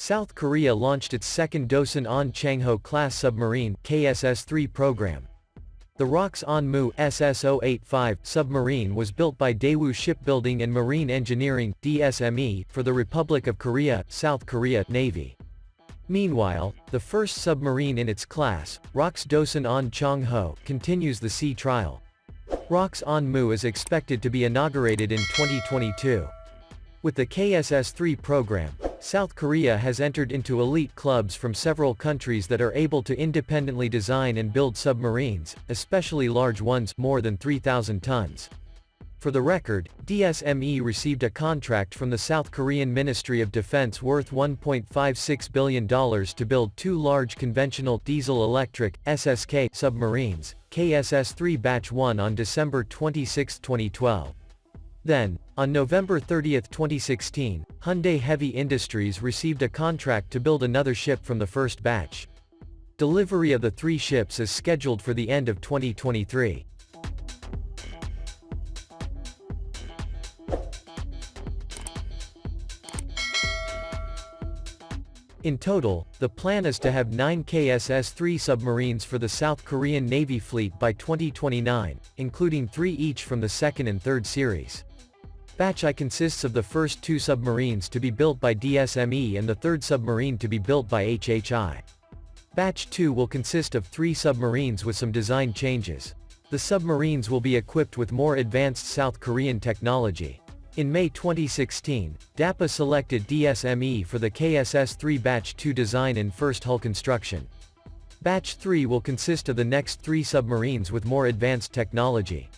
South Korea launched its second Dosun-on Changho-class submarine KSS-III program. The ROKS-on-mu SS-085 submarine was built by Daewoo Shipbuilding and Marine Engineering (DSME) for the Republic of Korea, South Korea Navy. Meanwhile, the first submarine in its class, ROKS Dosun-on Changho, continues the sea trial. ROKS-on-mu is expected to be inaugurated in 2022. With the KSS-III program, South Korea has entered into elite clubs from several countries that are able to independently design and build submarines, especially large ones more than 3,000 tons. For the record, DSME received a contract from the South Korean Ministry of Defense worth $1.56 billion to build two large conventional diesel-electric SSK submarines, KSS-III Batch 1 on December 26, 2012. Then, on November 30, 2016, Hyundai Heavy Industries received a contract to build another ship from the first batch. Delivery of the three ships is scheduled for the end of 2023. In total, the plan is to have 9 KSS-III submarines for the South Korean Navy fleet by 2029, including 3 each from the second and third series. Batch I consists of the first 2 submarines to be built by DSME and the third submarine to be built by HHI. Batch 2 will consist of 3 submarines with some design changes. The submarines will be equipped with more advanced South Korean technology. In May 2016, DAPA selected DSME for the KSS-III Batch 2 design and first hull construction. Batch 3 will consist of the next 3 submarines with more advanced technology.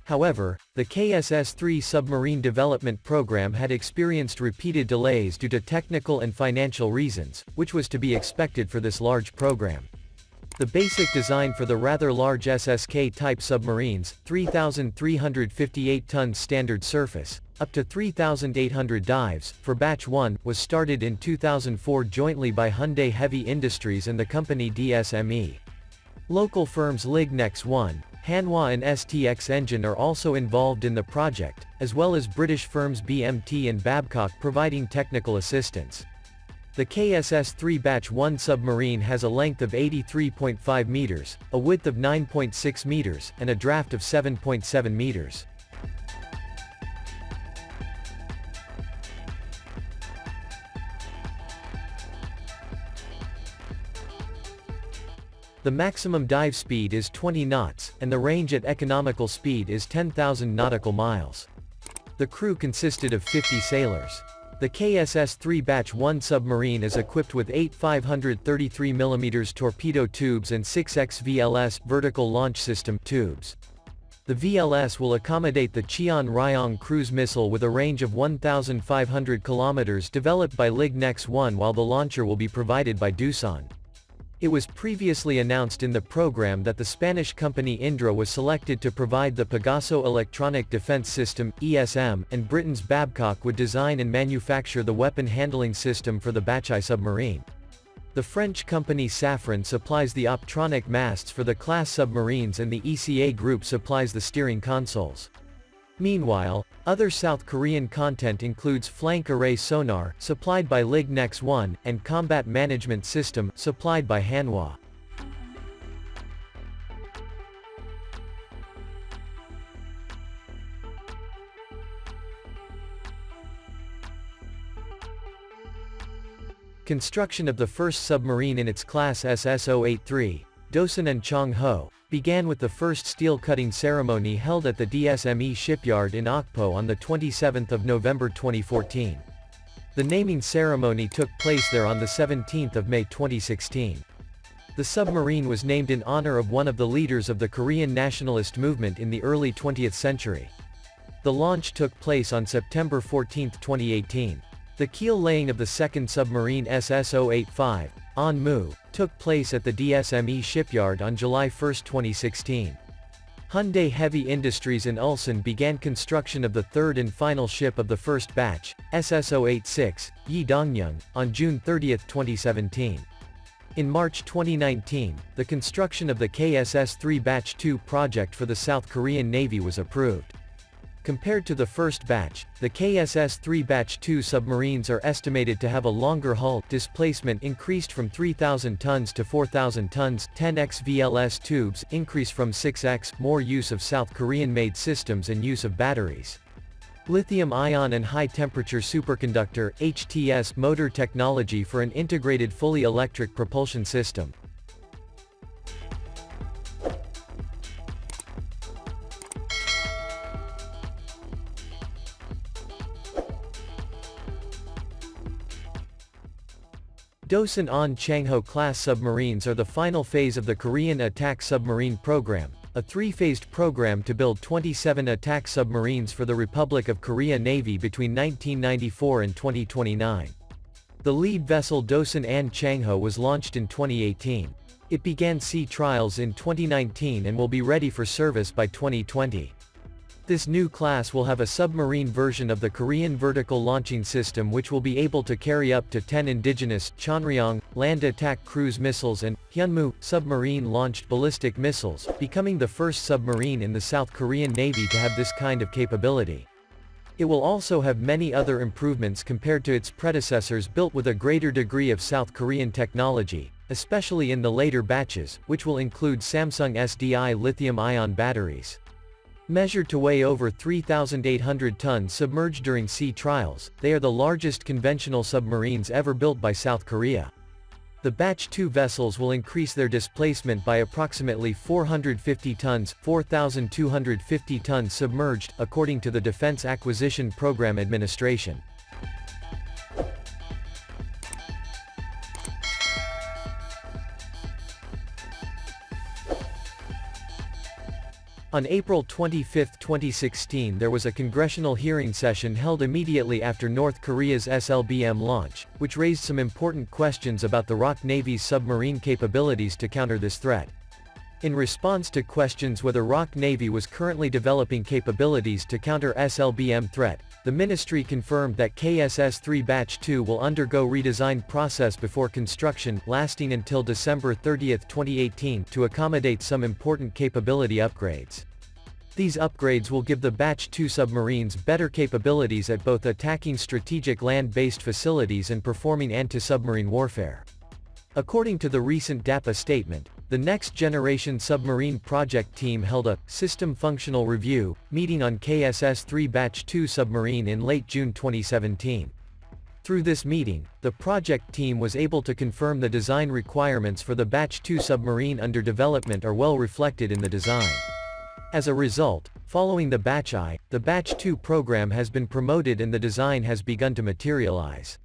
However, the KSS-III submarine development program had experienced repeated delays due to technical and financial reasons, which was to be expected for this large program. The basic design for the rather large SSK-type submarines, 3,358 tons standard surface, up to 3,800 dives, for Batch 1, was started in 2004 jointly by Hyundai Heavy Industries and the company DSME. Local firms Lignex 1, Hanwha and STX Engine are also involved in the project, as well as British firms BMT and Babcock providing technical assistance. The KSS-III Batch 1 submarine has a length of 83.5 meters, a width of 9.6 meters, and a draft of 7.7 meters. The maximum dive speed is 20 knots, and the range at economical speed is 10,000 nautical miles. The crew consisted of 50 sailors. The KSS-III Batch 1 submarine is equipped with 8 533mm torpedo tubes and 6 XVLS vertical launch system tubes. The VLS will accommodate the Cheon-Ryong cruise missile with a range of 1,500 km developed by Lignex 1, while the launcher will be provided by Doosan. It was previously announced in the program that the Spanish company Indra was selected to provide the Pegaso Electronic Defense System (ESM), and Britain's Babcock would design and manufacture the weapon handling system for the Batch I submarine. The French company Safran supplies the optronic masts for the class submarines and the ECA Group supplies the steering consoles. Meanwhile, other South Korean content includes flank array sonar, supplied by Lignex 1, and combat management system, supplied by Hanwha. Construction of the first submarine in its class SS-083, Dosun-on Changho, began with the first steel cutting ceremony held at the DSME shipyard in Okpo on the 27th of November 2014. The naming ceremony took place there on the 17th of May 2016. The submarine was named in honor of one of the leaders of the Korean nationalist movement in the early 20th century. The launch took place on September 14, 2018. The keel laying of the second submarine SS-085, On-mu, took place at the DSME shipyard on July 1, 2016. Hyundai Heavy Industries in Ulsan began construction of the third and final ship of the first batch, SS-086, Yi-Dongyung, on June 30, 2017. In March 2019, the construction of the KSS-III Batch 2 project for the South Korean Navy was approved. Compared to the first batch, the KSS-III Batch 2 submarines are estimated to have a longer hull, displacement increased from 3,000 tons to 4,000 tons, 10x VLS tubes increase from 6x, more use of South Korean-made systems and use of batteries. Lithium-ion and high-temperature superconductor (HTS) motor technology for an integrated fully electric propulsion system. Dosan-on Changho class submarines are the final phase of the Korean attack submarine program, a three-phased program to build 27 attack submarines for the Republic of Korea Navy between 1994 and 2029. The lead vessel Dosan-an Changho was launched in 2018. It began sea trials in 2019 and will be ready for service by 2020. This new class will have a submarine version of the Korean vertical launching system which will be able to carry up to 10 indigenous Cheonryong land attack cruise missiles and Hyunmoo submarine-launched ballistic missiles, becoming the first submarine in the South Korean Navy to have this kind of capability. It will also have many other improvements compared to its predecessors built with a greater degree of South Korean technology, especially in the later batches, which will include Samsung SDI lithium-ion batteries. Measured to weigh over 3,800 tons submerged during sea trials, they are the largest conventional submarines ever built by South Korea. The Batch 2 vessels will increase their displacement by approximately 450 tons, 4,250 tons submerged, according to the Defense Acquisition Program Administration. On April 25, 2016 there was a congressional hearing session held immediately after North Korea's SLBM launch, which raised some important questions about the ROK Navy's submarine capabilities to counter this threat. In response to questions whether ROK Navy was currently developing capabilities to counter SLBM threat, the ministry confirmed that KSS-III Batch 2 will undergo redesign process before construction, lasting until December 30, 2018, to accommodate some important capability upgrades. These upgrades will give the Batch 2 submarines better capabilities at both attacking strategic land-based facilities and performing anti-submarine warfare. According to the recent DAPA statement, the Next Generation Submarine Project Team held a System Functional Review meeting on KSS-III Batch 2 submarine in late June 2017. Through this meeting, the project team was able to confirm the design requirements for the Batch 2 submarine under development are well reflected in the design. As a result, following the Batch I, the Batch 2 program has been promoted and the design has begun to materialize.